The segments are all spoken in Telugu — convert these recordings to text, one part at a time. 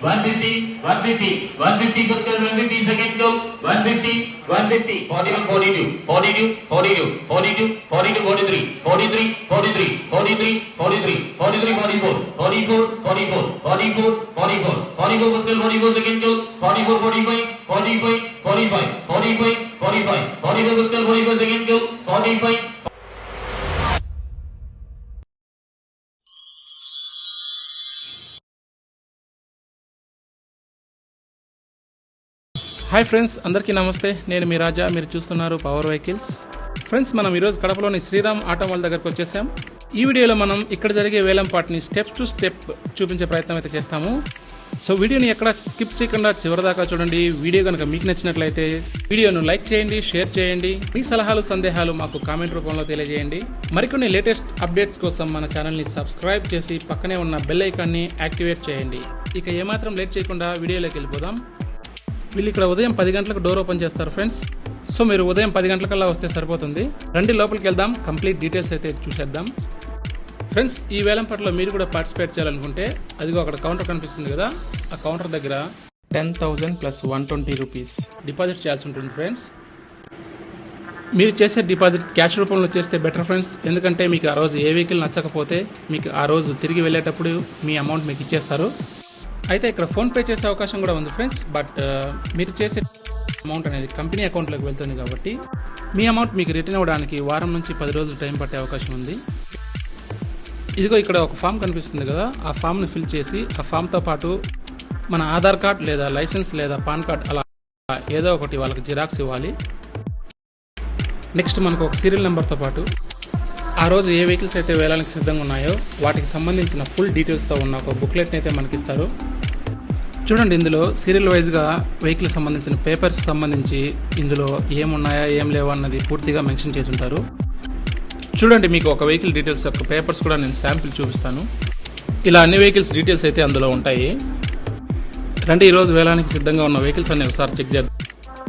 150, 150, 150 first goal, 150 second goal, 150, 150, 41, 42, 42, 42, 42, 42, 43, 43, 43, 43, 43, 43, 44, 44, 44, 44, 44, 44 first goal, 44 second goal, 44, 45, 45, 45, 45, 45, 45 first goal, 44 second goal, 45. Hi friends, అందరికీ నమస్తే. నేను మీ రాజా, మీరు చూస్తున్నారు పవర్ వెహికల్స్. ఫ్రెండ్స్, మనం ఈరోజు కడపలోని శ్రీరామ్ ఆటోమాల్ దగ్గరకు వచ్చేసాం. ఈ వీడియోలో మనం ఇక్కడ జరిగే వేలం పాటని స్టెప్ టు స్టెప్ చూపించే ప్రయత్నం అయితే చేస్తాము. సో వీడియోని ఎక్కడ స్కిప్ చేయకుండా చివరిదాకా చూడండి. వీడియో కనుక మీకు నచ్చినట్లయితే వీడియోను లైక్ చేయండి, షేర్ చేయండి. మీ సలహాలు, సందేహాలు మాకు కామెంట్ రూపంలో తెలియజేయండి. మరికొన్ని లేటెస్ట్ అప్డేట్స్ కోసం మన ఛానల్ని సబ్స్క్రైబ్ చేసి పక్కనే ఉన్న బెల్ ఐకాన్ని యాక్టివేట్ చేయండి. ఇక ఏమాత్రం లేట్ చేయకుండా వీడియోలోకి వెళ్ళిపోదాం. వీళ్ళు ఇక్కడ ఉదయం 10 గంటలకు డోర్ ఓపెన్ చేస్తారు ఫ్రెండ్స్. సో మీరు ఉదయం 10 గంటలకల్లా వస్తే సరిపోతుంది. రండి లోపలికి వెళ్దాం, కంప్లీట్ డీటెయిల్స్ అయితే చూసేద్దాం. ఫ్రెండ్స్, ఈ వేలం పాటలో మీరు కూడా పార్టిసిపేట్ చేయాలనుకుంటే అదిగో అక్కడ కౌంటర్ కనిపిస్తుంది కదా, ఆ కౌంటర్ దగ్గర 10,000 ప్లస్ 120 రూపీస్ డిపాజిట్ చేయాల్సి ఉంటుంది ఫ్రెండ్స్. మీరు చేసే డిపాజిట్ క్యాష్ రూపంలో చేస్తే బెటర్ ఫ్రెండ్స్. ఎందుకంటే మీకు ఆ రోజు ఏ వెహికల్ నచ్చకపోతే మీకు ఆ రోజు తిరిగి వెళ్ళేటప్పుడు మీ అమౌంట్ మీకు ఇచ్చేస్తారు. అయితే ఇక్కడ ఫోన్పే చేసే అవకాశం కూడా ఉంది ఫ్రెండ్స్. బట్ మీరు చేసే అమౌంట్ అనేది కంపెనీ అకౌంట్లోకి వెళ్తుంది కాబట్టి మీ అమౌంట్ మీకు రిటర్న్ అవ్వడానికి వారం నుంచి 10 రోజులు టైం పట్టే అవకాశం ఉంది. ఇదిగో ఇక్కడ ఒక ఫామ్ కనిపిస్తుంది కదా, ఆ ఫామ్ని ఫిల్ చేసి ఆ ఫామ్తో పాటు మన ఆధార్ కార్డ్ లేదా లైసెన్స్ లేదా పాన్ కార్డ్ అలా ఏదో ఒకటి వాళ్ళకి జిరాక్స్ ఇవ్వాలి. నెక్స్ట్ మనకు ఒక సీరియల్ నెంబర్తో పాటు ఆ రోజు ఏ వెహికల్స్ అయితే వేలానికి సిద్ధంగా ఉన్నాయో వాటికి సంబంధించిన ఫుల్ డీటెయిల్స్తో ఉన్న ఒక బుక్లెట్ని అయితే మనకిస్తారు. చూడండి, ఇందులో సీరియల్ వైజ్గా వెహికల్ సంబంధించిన పేపర్స్ సంబంధించి ఇందులో ఏమున్నాయా ఏం లేవా అన్నది పూర్తిగా మెన్షన్ చేసి ఉంటారు. చూడండి, మీకు ఒక వెహికల్ డీటెయిల్స్ యొక్క పేపర్స్ కూడా నేను శాంపిల్ చూపిస్తాను. ఇలా అన్ని వెహికల్స్ డీటెయిల్స్ అయితే అందులో ఉంటాయి. రండి, ఈరోజు వేలానికి సిద్ధంగా ఉన్న వెహికల్స్ అన్ని ఒకసారి చెక్ చేద్దాం.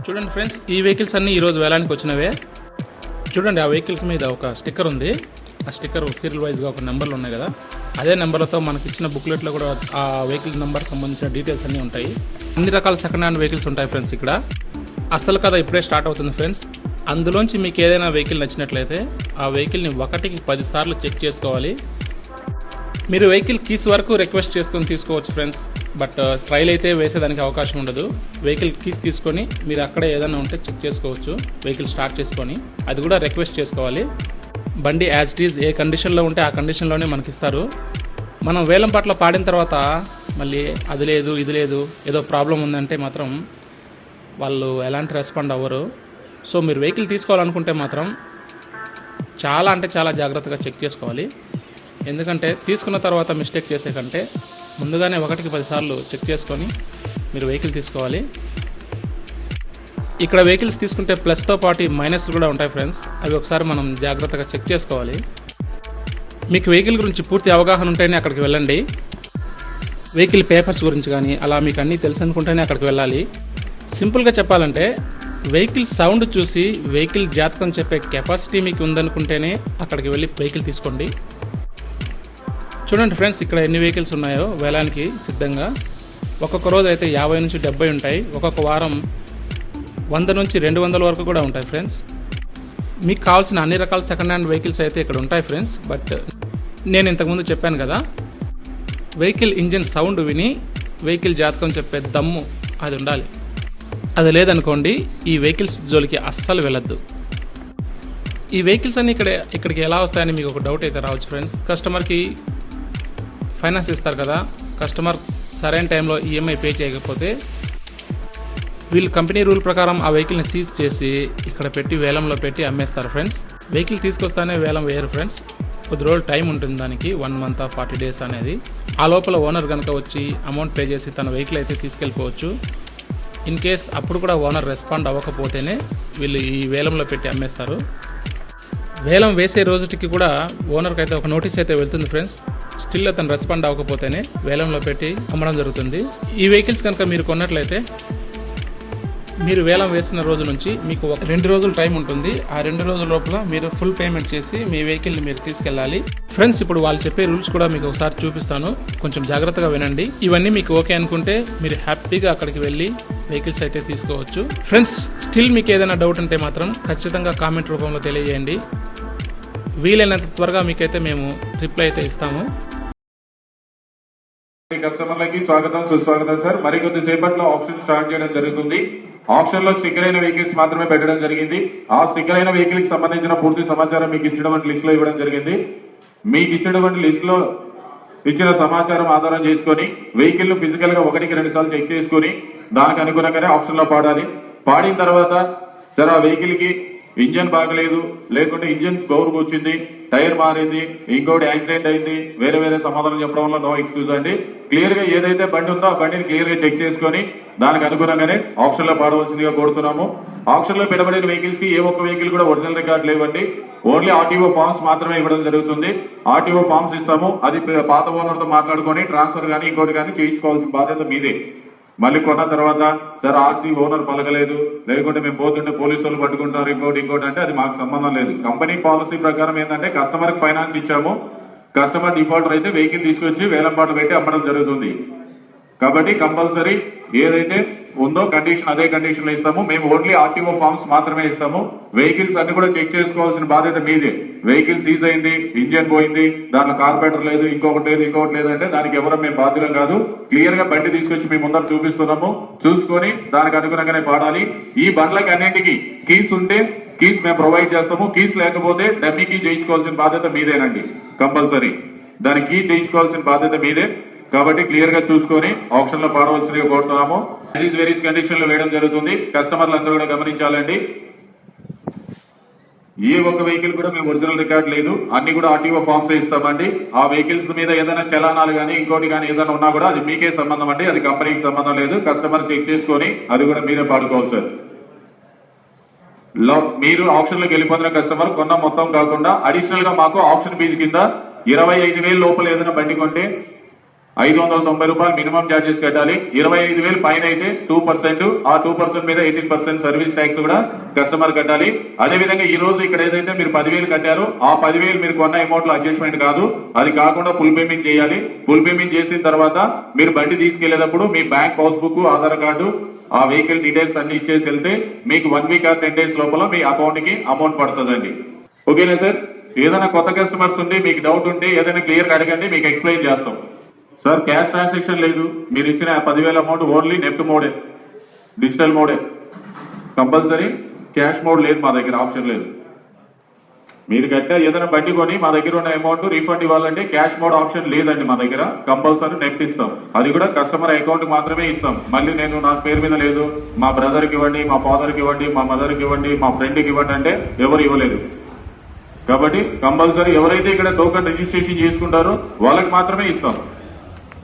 చూడండి ఫ్రెండ్స్, ఈ వెహికల్స్ అన్ని ఈరోజు వేలానికి వచ్చినవే. చూడండి, ఆ వెహికల్స్ మీద ఒక స్టిక్కర్ ఉంది. ఆ స్టిక్కర్ సీరియల్ వైజ్గా ఒక నెంబర్లు ఉన్నాయి కదా, అదే నెంబర్లతో మనకి ఇచ్చిన బుక్లెట్లో కూడా ఆ వెహికల్ నెంబర్ సంబంధించిన డీటెయిల్స్ అన్నీ ఉంటాయి. అన్ని రకాల సెకండ్ హ్యాండ్ వెహికల్స్ ఉంటాయి ఫ్రెండ్స్. ఇక్కడ అసలు కథ ఇప్పుడే స్టార్ట్ అవుతుంది ఫ్రెండ్స్. అందులోంచి మీకు ఏదైనా వెహికల్ నచ్చినట్లయితే ఆ వెహికల్ని 1కి 10 సార్లు చెక్ చేసుకోవాలి. మీరు వెహికల్ కీస్ వరకు రిక్వెస్ట్ చేసుకొని తీసుకోవచ్చు ఫ్రెండ్స్. బట్ ట్రైల్ అయితే వేసేదానికి అవకాశం ఉండదు. వెహికల్ కీస్ తీసుకొని మీరు అక్కడే ఏదైనా ఉంటే చెక్ చేసుకోవచ్చు. వెహికల్ స్టార్ట్ చేసుకొని అది కూడా రిక్వెస్ట్ చేసుకోవాలి. బండి యాజ్ ఇట్ ఈజ్ ఏ కండిషన్లో ఉంటే ఆ కండిషన్లోనే మనకి ఇస్తారు. మనం వేలం పాటలో పాడిన తర్వాత మళ్ళీ అది లేదు ఇది లేదు ఏదో ప్రాబ్లం ఉందంటే మాత్రం వాళ్ళు ఎలాంటి రెస్పాండ్ అవ్వరు. సో మీరు వెహికల్ తీసుకోవాలనుకుంటే మాత్రం చాలా అంటే చాలా జాగ్రత్తగా చెక్ చేసుకోవాలి. ఎందుకంటే తీసుకున్న తర్వాత మిస్టేక్ చేసే కంటే ముందుగానే 1కి 10 సార్లు చెక్ చేసుకొని మీరు వెహికల్ తీసుకోవాలి. ఇక్కడ వెహికల్స్ తీసుకుంటే ప్లస్తో పాటు మైనస్ కూడా ఉంటాయి ఫ్రెండ్స్. అవి ఒకసారి మనం జాగ్రత్తగా చెక్ చేసుకోవాలి. మీకు వెహికల్ గురించి పూర్తి అవగాహన ఉంటేనే అక్కడికి వెళ్ళండి. వెహికల్ పేపర్స్ గురించి కానీ అలా మీకు అన్నీ తెలుసు అనుకుంటేనే అక్కడికి వెళ్ళాలి. సింపుల్గా చెప్పాలంటే వెహికల్ సౌండ్ చూసి వెహికల్ జాతకం చెప్పే కెపాసిటీ మీకు ఉందనుకుంటేనే అక్కడికి వెళ్ళి వెహికల్ తీసుకోండి. చూడండి ఫ్రెండ్స్, ఇక్కడ ఎన్ని వెహికల్స్ ఉన్నాయో వేలానికి సిద్ధంగా. ఒక్కొక్క రోజు అయితే 50 నుంచి 70 ఉంటాయి. ఒక్కొక్క వారం 100 నుంచి 200 వరకు కూడా ఉంటాయి ఫ్రెండ్స్. మీకు కావాల్సిన అన్ని రకాల సెకండ్ హ్యాండ్ వెహికల్స్ అయితే ఇక్కడ ఉంటాయి ఫ్రెండ్స్. బట్ నేను ఇంతకుముందు చెప్పాను కదా, వెహికల్ ఇంజిన్ సౌండ్ విని వెహికల్ జాతకం చెప్పే దమ్ము అది ఉండాలి. అది లేదనుకోండి ఈ వెహికల్స్ జోలికి అస్సలు వెళ్ళొద్దు. ఈ వెహికల్స్ అన్ని ఇక్కడికి ఎలా వస్తాయని మీకు ఒక డౌట్ అయితే రావచ్చు ఫ్రెండ్స్. కస్టమర్కి ఫైనాన్స్ ఇస్తారు కదా, కస్టమర్ సరైన టైంలో ఈఎంఐ పే చేయకపోతే వీళ్ళు కంపెనీ రూల్ ప్రకారం ఆ వెహికల్ని సీజ్ చేసి ఇక్కడ పెట్టి వేలంలో పెట్టి అమ్మేస్తారు ఫ్రెండ్స్. వెహికల్ తీసుకొస్తానే వేలం వేయరు ఫ్రెండ్స్. కొద్ది రోజులు టైం ఉంటుంది దానికి, 1 మంత్ 40 డేస్ అనేది. ఆ లోపల ఓనర్ కనుక వచ్చి అమౌంట్ పే చేసి తన వెహికల్ అయితే తీసుకెళ్ళిపోవచ్చు. ఇన్ కేస్ అప్పుడు కూడా ఓనర్ రెస్పాండ్ అవ్వకపోతేనే వీళ్ళు ఈ వేలంలో పెట్టి అమ్మేస్తారు. వేలం వేసే రోజుకి కూడా ఓనర్కి అయితే ఒక నోటీస్ అయితే వెళ్తుంది ఫ్రెండ్స్. స్టిల్ అతను రెస్పాండ్ అవ్వకపోతేనే వేలంలో పెట్టి అమ్మడం జరుగుతుంది. ఈ వెహికల్స్ కనుక మీరు కొన్నట్లయితే మీరు వేలం వేసిన రోజు నుంచి మీకు 2 రోజులు టైం ఉంటుంది. ఆ 2 రోజుల లోపల మీరు ఫుల్ పేమెంట్ చేసి మీ వెహికల్ ని మీరు తీసుకెళ్లాలి. ఫ్రెండ్స్, ఇప్పుడు వాళ్ళు చెప్పే రూల్స్ కూడా మీకు ఒకసారి చూపిస్తాను, కొంచెం జాగ్రత్తగా వినండి. ఇవన్నీ మీకు ఓకే అనుకుంటే మీరు హ్యాపీగా అక్కడికి వెళ్లి వెహికల్స్ అయితే తీసుకోవచ్చు. ఫ్రెండ్స్, స్టిల్ మీకు ఏదైనా డౌట్ ఉంటే మాత్రం ఖచ్చితంగా కామెంట్ రూపంలో తెలియజేయండి. వీలైనంత త్వరగా మీకైతే మేము రిప్లై అయితే ఇస్తాము. కస్టమర్లకి స్వాగతం, సుస్వాగతం సార్. మరికొద్ది సేపట్లో ఆప్షన్ స్టార్ట్ చేయడం జరుగుతుంది. ఆప్షన్ లో స్టిక్కర్ అయిన వెహికల్స్ మాత్రమే పెట్టడం జరిగింది. ఆ స్టిక్కర్ అయిన వెహికల్ కి సంబంధించిన పూర్తి సమాచారం మీకు ఇచ్చినటువంటి లిస్ట్ లో ఇవ్వడం జరిగింది. మీకు ఇచ్చినటువంటి లిస్ట్ లో ఇచ్చిన సమాచారం ఆధారం చేసుకుని వెహికల్ ను ఫిజికల్ గా 1-2 సార్లు చెక్ చేసుకుని దానికి అనుగుణంగానే ఆప్షన్ లో పాడాలి. పాడిన తర్వాత సార్ ఆ వెహికల్ కి ఇంజన్ బాగలేదు, లేకుంటే ఇంజన్ బౌర్ వచ్చింది, టైర్ మారింది, ఇంకోటి యాక్సిడెంట్ అయింది, వేరే సమాధానం చెప్పడం వల్ల నో ఎక్స్క్యూజ్ అండి. క్లియర్ గా ఏదైతే బండి ఉందో ఆ బండిని క్లియర్ గా చెక్ చేసుకుని దానికి అనుగుణంగానే ఆప్షన్ లో పాడవలసిందిగా కోరుతున్నాము. ఆప్షన్ లో పెట్టబడిన వెహికల్స్ కి ఏ ఒక్క వెహికల్ కూడా ఒరిజినల్ రికార్డ్ లేవండి. ఓన్లీ ఆర్టీఓ ఫార్మ్స్ మాత్రమే ఇవ్వడం జరుగుతుంది. ఆర్టీఓ ఫార్మ్స్ ఇస్తాము, అది పాత ఓనర్ తో మాట్లాడుకొని ట్రాన్స్ఫర్ కానీ ఇంకోటి కానీ చేయించుకోవాల్సిన బాధ్యత మీదే. మళ్ళీ కొన్న తర్వాత సార్ ఆర్సీ ఓనర్ పలకలేదు, లేకుంటే మేము పోతుంటే పోలీసు వాళ్ళు పట్టుకుంటారు, ఇంకోటి అంటే అది మాకు సంబంధం లేదు. కంపెనీ పాలసీ ప్రకారం ఏంటంటే కస్టమర్ కి ఫైనాన్స్ ఇచ్చాము, కస్టమర్ డిఫాల్టర్ అయితే వెహికల్ తీసుకొచ్చి వేలంపాటు పెట్టి అమ్మడం జరుగుతుంది. కాబట్టి కంపల్సరీ ఏదైతే ఉందో కండిషన్ అదే కండిషన్ లో ఇస్తాము. మేము ఓన్లీ ఆర్టీఓ ఫార్మ్స్ మాత్రమే ఇస్తాము. వెహికల్స్ అన్ని కూడా చెక్ చేసుకోవాల్సిన బాధ్యత మీదే. వెహికల్ సీజ్ అయింది, ఇంజన్ పోయింది, దాంట్లో కార్పొరేటర్ లేదు, ఇంకొకటి లేదు అంటే దానికి ఎవరో మేము బాధ్యులం కాదు. క్లియర్ గా బండి తీసుకొచ్చి మేము ముందర చూపిస్తున్నాము, చూసుకొని దానికి అనుగుణంగానే పాడాలి. ఈ బండ్లకి అన్నింటికి కీస్ ఉంటే కీస్ మేము ప్రొవైడ్ చేస్తాము, కీస్ లేకపోతే డమ్మీ కీ చేయించుకోవాల్సిన బాధ్యత మీదేనండి. కంపల్సరీ దానికి కీ చేయించుకోవాల్సిన బాధ్యత మీదే. కాబట్టి క్లియర్ గా చూసుకొని ఆప్షన్ లో పాడవలసిందిగా కోరుతున్నాము. వేరియస్ కండిషన్ లో వేయడం జరుగుతుంది. కస్టమర్లు అందరూ కూడా గమనించాలండి. ఏ ఒక్క వెహికల్ కూడా మేము ఒరిజినల్ రికార్డ్ లేదు, అన్ని కూడా ఆర్టీఓ ఫార్మ్స్ ఇస్తామండి. ఆ వెహికల్స్ మీద ఏదైనా చలానాలు కానీ ఇంకోటి కానీ ఏదైనా ఉన్నా కూడా అది మీకే సంబంధం అండి, అది కంపెనీకి సంబంధం లేదు. కస్టమర్ చెక్ చేసుకొని అది కూడా మీరే పాడుకోవాలి సార్. మీరు ఆప్షన్ లోకి వెళ్ళిపోతున్న కస్టమర్ కొన్న మొత్తం కాకుండా అడిషనల్ గా మాకు ఆప్షన్ ఫీజు కింద 25,000 లోపల ఏదైనా బండి కొంటే 590 రూపాయలు మినిమం ఛార్జెస్ కట్టాలి. 25,000 పైన అయితే 2%, ఆ 2% మీద 18% సర్వీస్ ట్యాక్స్ కూడా కస్టమర్ కట్టాలి. అదే విధంగా ఈ రోజు ఇక్కడ ఏదైతే మీరు 10,000 కట్టారో ఆ 10,000 మీరు కొన్న అమౌంట్ లో అడ్జస్ట్మెంట్ కాదు, అది కాకుండా ఫుల్ పేమెంట్ చేయాలి. ఫుల్ పేమెంట్ చేసిన తర్వాత మీరు బండి తీసుకెళ్లేటప్పుడు మీ బ్యాంక్ పాస్బుక్, ఆధార్ కార్డు, ఆ వెహికల్ డీటెయిల్స్ అన్ని ఇచ్చేసి వెళ్తే మీకు 1 వీక్ ఆర్ 10 డేస్ లోపల మీ అకౌంట్ కి అమౌంట్ పడుతుందండి. ఓకేనా సార్? ఏదైనా కొత్త కస్టమర్స్ ఉండి మీకు డౌట్ ఉంటే ఏదైనా క్లియర్ గా అడగండి, మీకు ఎక్స్ప్లెయిన్ చేస్తాం. సార్ క్యాష్ ట్రాన్సాక్షన్ లేదు, మీరు ఇచ్చిన 10,000 అమౌంట్ ఓన్లీ నెఫ్ట్ మోడే, డిజిటల్ మోడే. కంపల్సరీ క్యాష్ మోడ్ లేదు మా దగ్గర, ఆప్షన్ లేదు. మీరు కట్టిన ఏదైనా బండి కొని మా దగ్గర ఉన్న అమౌంట్ రీఫండ్ ఇవ్వాలంటే క్యాష్ మోడ్ ఆప్షన్ లేదండి మా దగ్గర. కంపల్సరీ నెఫ్ట్ ఇస్తాం, అది కూడా కస్టమర్ అకౌంట్ మాత్రమే ఇస్తాం. మళ్ళీ నేను నా పేరు మీద లేదు, మా బ్రదర్ కి ఇవ్వండి, మా ఫాదర్ కి ఇవ్వండి, మా మదర్ కి ఇవ్వండి, మా ఫ్రెండ్ కి ఇవ్వండి అంటే ఎవరు ఇవ్వలేదు. కాబట్టి కంపల్సరీ ఎవరైతే ఇక్కడ టోకెన్ రిజిస్ట్రేషన్ చేసుకుంటారో వాళ్ళకి మాత్రమే ఇస్తాం.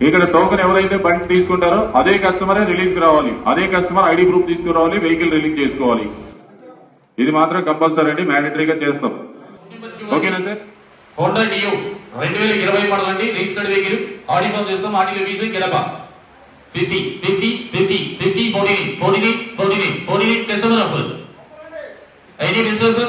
ఇక్కడ టోకెన్ ఎవరైతే బండి తీసుకుంటారో అదే కస్టమరే రిలీజ్ రావాలి, అదే కస్టమర్ ఐడి ప్రూఫ్ తీసుకురావాలి, వెహికల్ రిలీజ్ చేసుకోవాలి. ఇది మాత్రం కంపల్సరీ అండి, మ్యాండేటరీగా చేస్తాం. ఓకేనా సార్? హోండా డియో 2020 మోడల్ అండి, రిజిస్టర్డ్ వెహికల్. ఆడి ఫామ్ చేస్తాం, ఆర్టీలో ఫీజు గెలప 50 50 50 50 49 49 49 49 కస్టమర్ ఆఫర్. ఐడి రిజర్వ్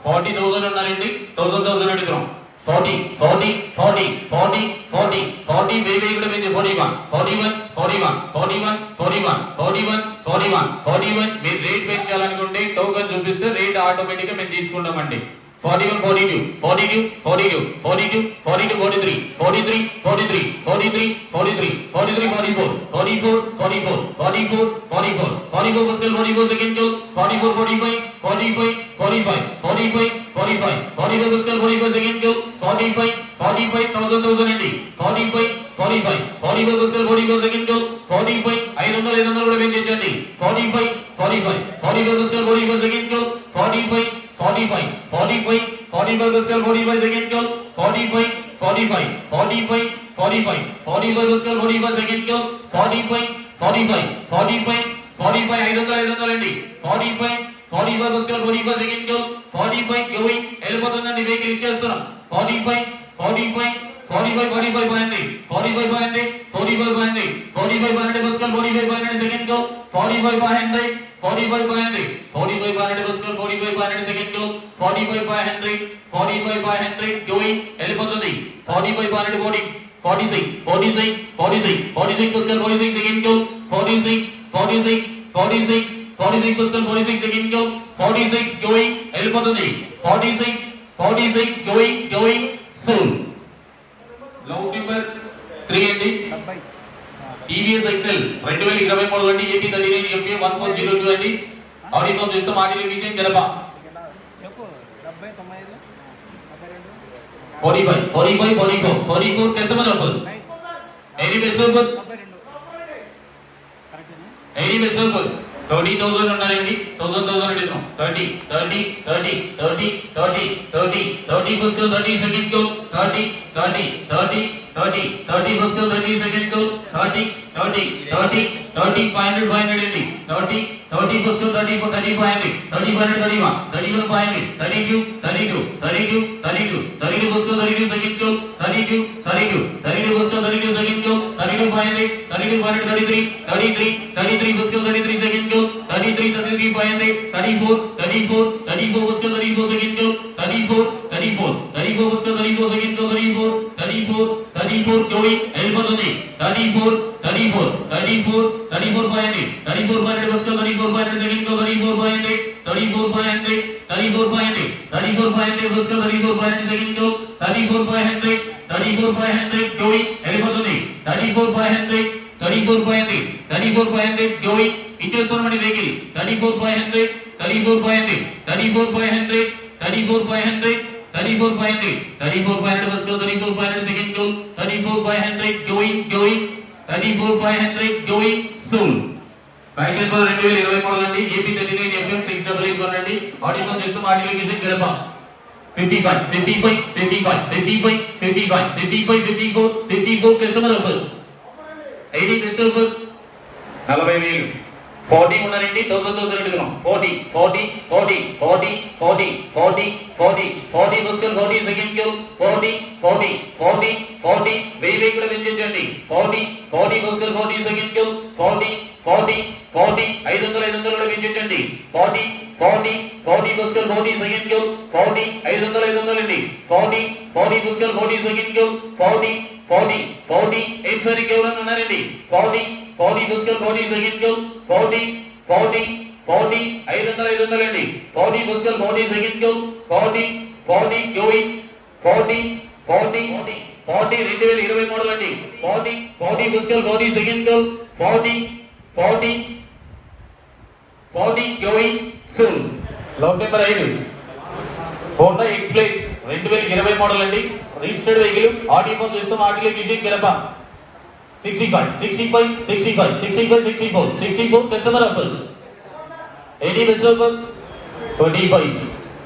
40,000 ఉన్నారండి, 1000 అడుగుతాం. 40 40 40 40 40 40 వేవే కూడా ఉంది. 41 41 41 41 41 41 41 41. మీరు రేట్ పెంచాలనుకుంటే టోకెన్ చూపిస్తే రేట్ ఆటోమేటిక్ గా మేము తీసుకుంటామండి. 41 42 42 42 42 42 43 43 43 43 43 43 44 44 44 44 44 44 pascal 44 second goal 44 45 45 45 45 45 45 pascal 45 second goal 45 45 1000 అండి. 45 45 45 pascal 45 second goal 45 500 కూడా పెంచండి. 45 45 45 pascal 45 second goal 45 45 45 45 pascal 45 second goal 45 45 45 45 45 pascal 45 second goal 45 45 45 45 500 అండి. 45 45 pascal 45 second goal 45 going వెళ్ళిపోతుందండి, వెహికల్ ఇచ్చేస్తున్నాం. 45 45 45 45 పోయింది, 45 పోయింది, 45 పోయింది, 45 పోయింది pascal 45 పోయింది second goal 45,500, 45,500, 45,500 first goal, 45,500 second goal, 45,500, 45,500 going, వెళ్ళిపోతుంది 45,500 bowling, 46, 46, 46, 46 first goal, 46 second goal, 46, 46, 46, 46 first goal, 46 second goal, 46 going, వెళ్ళిపోతుంది 46, 46 going, soon. Loud number 3 అండి. టీవీఎస్ ఎక్సెల్ 2023 అండి. ఏపీ 39 ఎంఏ 1402 అండి. ఆడియో చేస్తాం. ఆడియో విజయం గెలప 45, 45, 44, 44 కస్టమర్ ఆఫర్. ఎనీ బెసోఫర్ 30,000 ఉన్నారండి. 1,000 అడిగాం. 30, 30, 30, 30, 30, 30, 30 first 30 second goal, 30, 30, 30, 30, 30 first 30 second goal, 30, 30, 30, 30, 500, 500 అండి. 30, 30 first 30, 30, 500, 30, 500, 31, 31, 500, 32, 32, 32, 32, 32 first 32 second goal, 32, 32, 32 first 32 second goal, 32, 500, 32, 500, 33, 33, 33 first 33 second goal, 33, 33, 500, 34, 34, 34 first 34 second goal, 34, 34, 34 first 34 second goal, 34, 34, 34 going, వెళ్ళిపోతుంది 34, 34, 34, 34, 500, 34, 500 first 34, 500 second goal, 34, 500, 34, 500, 34, 500, 34, 500 first 34, 500 second goal, 34, 500, 34, 500 going, వెళ్ళిపోతుంది 34, 500, 34, 500, 34, 500 going, ఇచ్చేస్తున్నామండి vehicle 34, 500, 34, 500, 34, 500, 34, 500, 34, 500, 34, 500 first 34, 500 second goal, 34, 500 going, 34, 500 going soon. Fashion per 2023 అండి. ఏపీ 39 FM 688 అండి. ఆడియో చేస్తూ మాటిఫికేషన్ గెలప 55, 55, 55, 55, 55, 55, 54, 54 కస్టమర్ ఆఫర్. 80 కస్టమర్ 40,000. 40 ఉన్నారండి. 1,000 అడుగుతున్నాం. 40, 40, 40, 40, 40, 40, 40, 40 ఫస్ట్ 40 సెకండ్ గోల్, 40, 40, 40, 40 వెయ్యి కూడా పెంచండి. 40, 40 ఫస్ట్ 40 సెకండ్ గోల్, 40, 40, 40 500, 500 కూడా పెంచండి. 40, 40, 40 ఫస్ట్ 40 సెకండ్ గోల్, 40, 500, 500 అండి. 40, 40 ఫస్ట్ 40 సెకండ్ గోల్, 40, 40, 40 8 ఎవరైనా ఉన్నారండి. 40, 40 ఫస్ట్ 40 సెకండ్ గోల్, 40, 40, 40 500, 500 అండి. 40 ఫస్ట్ 40 సెకండ్ గోల్, 40, 40 going, 40, 40, 40 2023 అండి. 40, 40 first 40 second goal, 40, 40, 40 going soon. Lot number 5 Honda explain 2023 అండి. Registered vehicle. ఆడియో చేస్తాం. ఆడియో విజయం గెలప 65, 65, 65, 65, 64, 64 customer offer. Any best offer 25,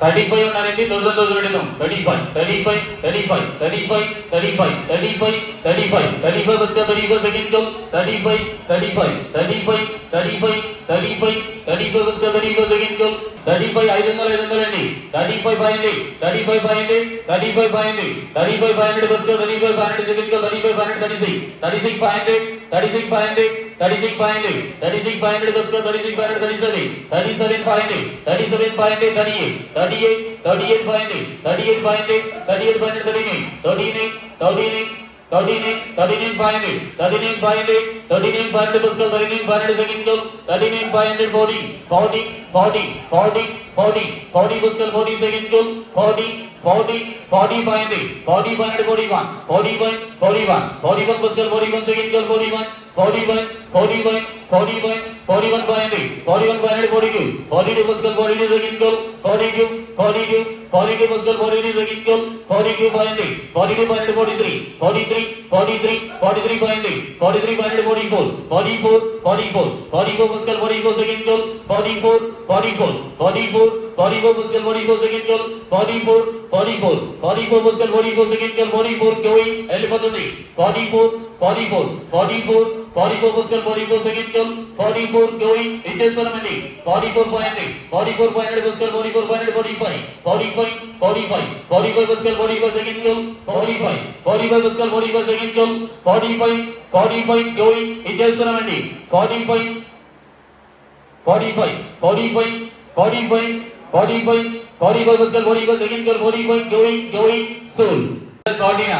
35 ఉన్నారండి. 1,000 అడిగాం. 35, 35, 35, 35, 35, 35, 35, 35 first 34 second goal, 35, 35, 35, 35, 35, 35 first 34 second goal, 35 500, 500 అండి. 35, 500, 35, 500, 35, 500, 35, 500 first 35, 500 second goal, 35, 500, 36, 36, 500, 36, 500, 36, 500, 36, 500 first 36, 500, 37, 37, 500, 37, 500, 38, 38, 38, 500, 38, 500, 38, 500, 39, 39, 39, 39, 39, 500, 39, 500, 39, 500 first 39, 500 second goal, 39, 500, 40, 40, 40, 40, 40, 40 first 40 second goal, 40, 40, 40, 500, 40, 500, 41, 41, 41, 41 first 41 second goal, 41, 41, 41, 41, 41, 500, 41, 500, 42, 42 first 42 second goal, 42, 42, 42 first 42 second goal, 42, 500, 42, 500, 43, 43, 43, 43, 500, 43, 500, 44, 44, 44, 44 first 44 second goal, 44, 44, 44, 44 first 44 second goal, 44, 44, 44 first 44 second goal, 44 going, వెళ్ళిపోతుంది 44, 44, 44, 44 first 44 second goal, 44 going, ఇచ్చేస్తున్నామండి. 44, 500, 44, 500 first 44, 500, 45, 45, 45, 45 first 45 second goal, 45, 45 first 45 second goal, 45, 45 going, ఇచ్చేస్తున్నామండి. 45, 45, 45, 45, 45, 45 Pascal, 45 second girl, 45 going sold. Claudina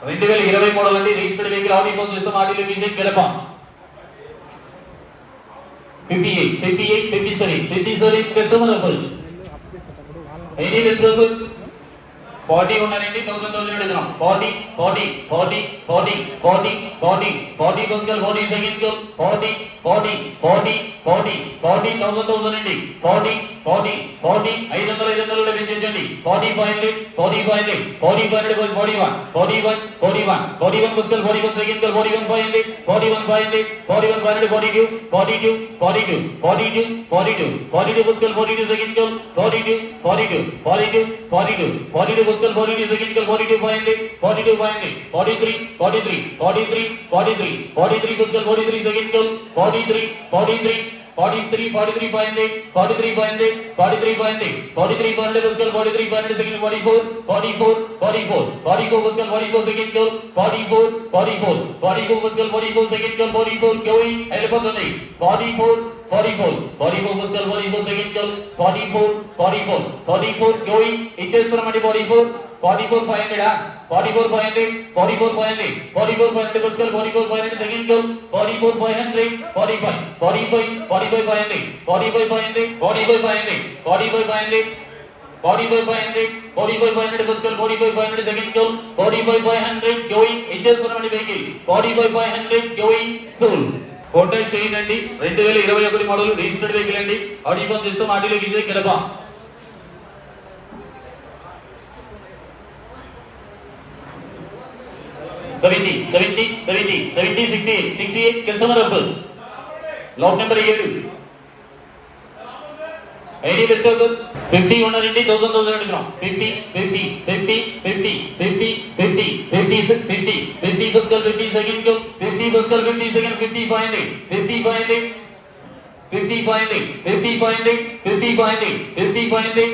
2023 అండి రిజిస్టర్డ్ వెహికల్ ఆడి ఫోన్ చేస్తాం ఆడిలో విజిట్ గడప 58, 58, 57, 57 కస్టమర్ అఫల్ ఎనీ వెజిటబుల్ 40 ఉన్నారండి 1000 అడుగుతున్నాం 40 40 40 40 40 40 40 Pascal, 40 second girl, 40 40 40 40 40 1000 అండి 40 40 40 500 పెంచండి 40 500 40 500 40 500 41 41 41 41 Pascal, 41 second girl, 41 500 41 500 41 500 42 42 42 42 42 42 Pascal, 42 second girl, 42 42 42 42 42 Pascal, 42 second girl, 42 500 42 500 43 43 43 43 43 Pascal, 43 second girl, 43 43 43 43 500 43 500 43 500 43 500 Pascal, 43 500 second 44 44 44 44 Pascal, 44 second girl, 44 44 44 Pascal, 44 second girl, 44 going వెళ్ళిపోతుంది 44 44 44 Pascal, 44 second girl, 44 44 44 going ఇచ్చేస్తున్నామండి 44 44 500 44 500 44 500 44 500 Pascal, 44 500 second girl, 44 500 45 45 45 500 45 500 45 500 45 500 45 500 45 500 Pascal, 45 500 second girl, 45 500 going ఇచ్చేస్తున్నామండి వెహికల్ 45 500 going sold. కాంటాక్ట్ చేయండి 2021 మోడల్ రిజిస్టర్డ్ వెహికల్ అండి ఆడి ఫోన్ చేస్తాం ఆడిలో Vijay Kadapa 70 70 70 70 68 68 customer offer lot number 7 ID western 50 ఉన్నారండి 1000 అడుగుతున్నాం 50 50 50 50 50 50 50 50 50 Pascal, 50 second girl, 50 Pascal, 50 second 50 500 50 500 50 500 50 500 50 500 50 500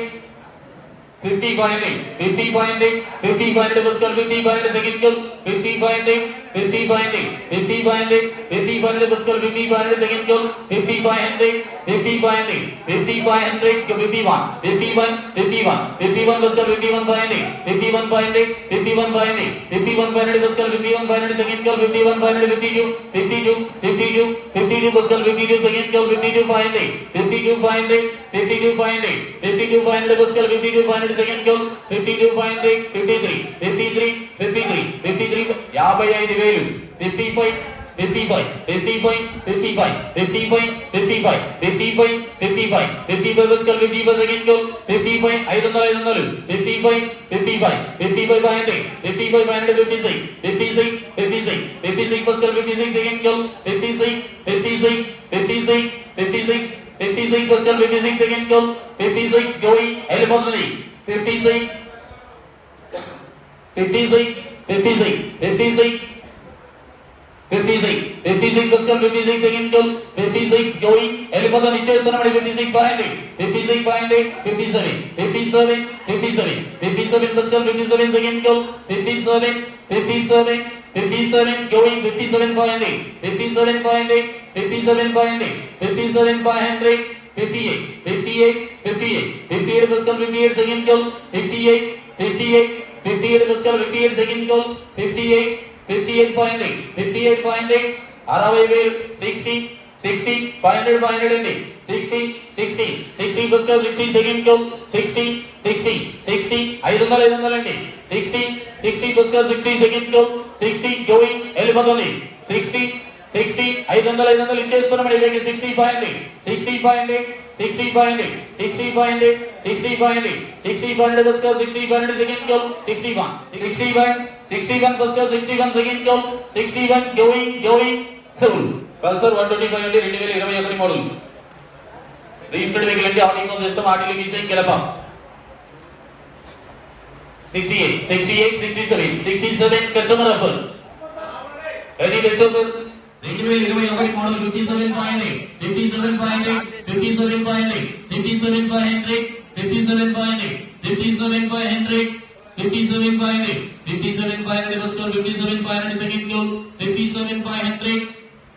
50 500 50 500 50 500 Pascal, 50 500 second girl, 50 500 50 500 50 500 50 500 Pascal, 50 500 second girl, 50 500 50 500 50 500 51 51 51 51 Pascal, 51 500 51 500 51 500 51 500 Pascal, 51 500 second girl, 51 500 52 52 52 52 Pascal, 52 second girl, 52 500 52 500 52 500 52 500 Pascal, 52 500 second girl, 52 500 53 53 53 53 55,000 55 55 55 55 55 55 55 55 55 Pascal, 55 second girl, 55 500 55 55 55 500 55 500 56 56 56 56 Pascal, 56 second girl, 56 56 56 56 56 Pascal, 56 second girl, 56 going వెళ్ళిపోతుంది 56 56 56 56 56 56 Pascal, 56 second girl, 56 going వెళ్ళిపోతుంది ఇచ్చేస్తున్నాం 56 500 56 500 57 57 57 57 Pascal, 57 second girl, 57 57 57 going 57 500 57 500 57 500 57 500 58 58 58 58 Pascal, 58 second girl, 58 58 58 Pascal, 58 second girl, 58 58 500 58 500 60,000 60 60 500 500 అండి 60 60 60 Pascal, 60 second girl, 60 60 60 500 అండి 60 60 Pascal, 60 second girl, 60 going వెళ్ళిపోతుంది 60 60 500 ఇచ్చేస్తున్నాం 60 500 60 500 60 500 60 500 60 500 60 500 Pascal, 60 500 second girl, 61 61 61 Pascal, 61 second girl, 61 going sold. Pulsar 125 అండి 2021 మోడల్ రిజిస్టర్డ్ వెహికల్ అండి ఆడి ఫోన్ చేస్తాం ఆడిలో Vijay Kadapa 68 68 67 67 customer offer any western 2021 model 57 500 57 500 57 500 57 500 57 500 57 500 57 500 57 500 Pascal, 57 500 second girl, 57 500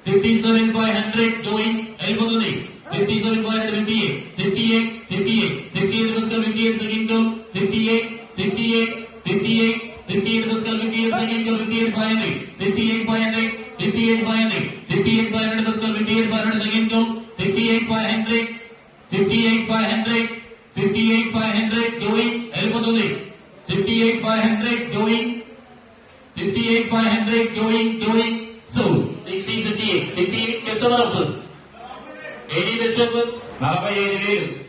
57 500 going వెళ్ళిపోతుంది 57 57,558, 58, 58, 58 Pascal 58 second goal, 58, 58, 58, 58 Pascal 58 second goal, 58,500, 58,500, 58,500, 58,500 Pascal 58,500 second goal, 58,500, 58,500, 58,500 going, వెళ్ళిపోతుంది 58,500 going, 58,500 going, so 60, 58, 58 customer offer. 80 vegetable, 45,000.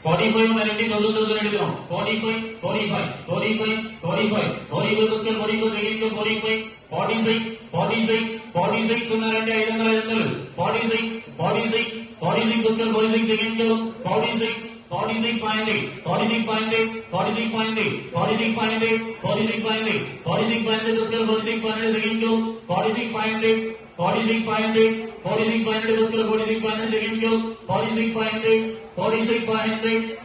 45 ఉన్నారండి 1,000 అడుగుతాం 45, 45, 45, 45, 45 Pascal 45 second goal, 45, 46, 46, 46 ఉన్నారండి 500, 46, 46, 46 Pascal 46 second goal, 46, 46,500, 46,500, 46,500, 46,500, 46,500, 46,500 Pascal 46,500 second goal, 46,500, 46,500, 46,500 Pascal 46,500 second goal, 46,500, 46,500,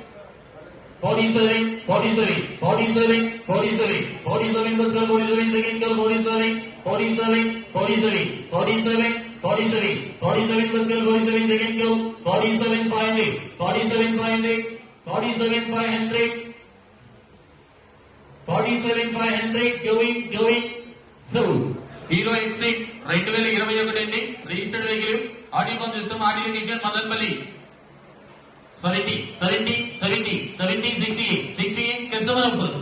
47, 47, 47, 47, 47 Pascal 47 second goal, 47, 47, 47, 47, 47, 47 Pascal 47 second goal, 47,500, 47,500, 47,500, 47,500 going, so hero exit 2021 అండి registered vehicle audio call system audio division Madanpalli 70, 70, 70, 70, 68 customer offer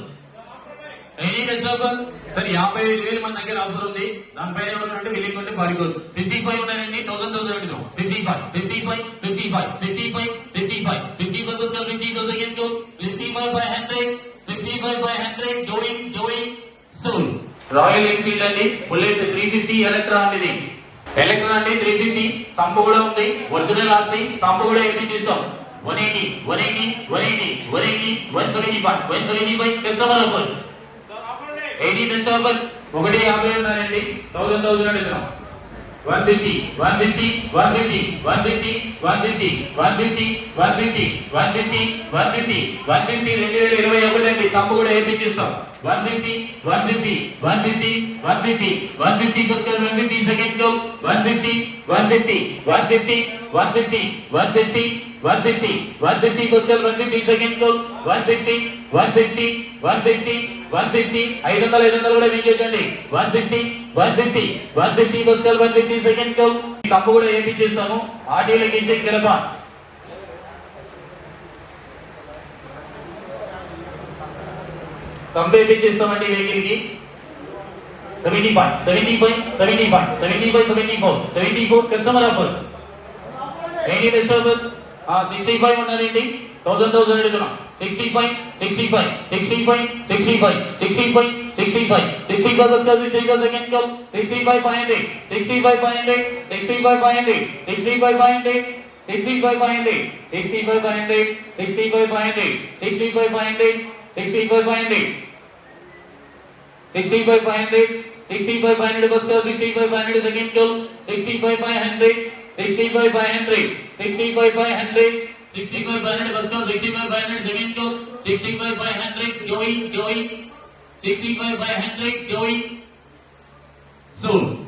any customer సరే 55,000 మన దగ్గర ఆఫర్ ఉంది దానిపైన ఎవరంటే బిల్లింగ్ ఉంటే పారిపోవచ్చు 55 ఉన్నాయండి 1,000 అడుగుతాం 55, 55, 55, 55, 55, 55 Pascal 50 second goal, 55,500, 55,500 going, sold. Royal Enfield అండి బుల్లెట్ 350 ఎలక్ట్రా అనేది ఎలక్ట్రా అంటే 350 తంపు కూడా ఉంది ఒరిజినల్ ఆర్సీ తంపు కూడా ఎక్కిస్తాం 180, 180, 180, 180, 175, 175 కస్టమర్ ఆఫర్ 80 బెస్ట్ ఆఫర్ 150 ఉన్నారండి 1,000 అడుగుతున్నాం 150, 150, 150, 150, 150, 150, 150, 150, 150, 150 2021 అండి తంపు కూడా వేయించిస్తాం 150, 150, 150, 150, 150 Pascal 150 second goal, 150, 150, 150, 150, 150, 150, 150 Pascal 150 second goal, 150, 150, 150, 150 500 కూడా వేయించండి 150, 150, 150 Pascal 150 second goal తంపు కూడా వేయించేస్తాము ఆడియో లెక్కించే గెలప కంపేర్ చేస్తామండి వెహికల్ కి 75, 75, 75, 75, 74, 74 కస్టమర్ ఆఫర్ ఎనీ కస్టమర్ 65 ఉన్నారండి 1,000 అడుగుతున్నాం 65, 65, 65, 65, 65, 65, 65 Pascal 65 second goal, 65,500, 65,500, 65,500, 65,500, 65,500, 65,500, 65,500, 65,500, 65,500, 65,500, 65,500 Pascal 65,500 second goal, 65,500, 65,500, 65,500, 65,500 Pascal 65,500 second goal, 65,500 going, 65,500 going, sold.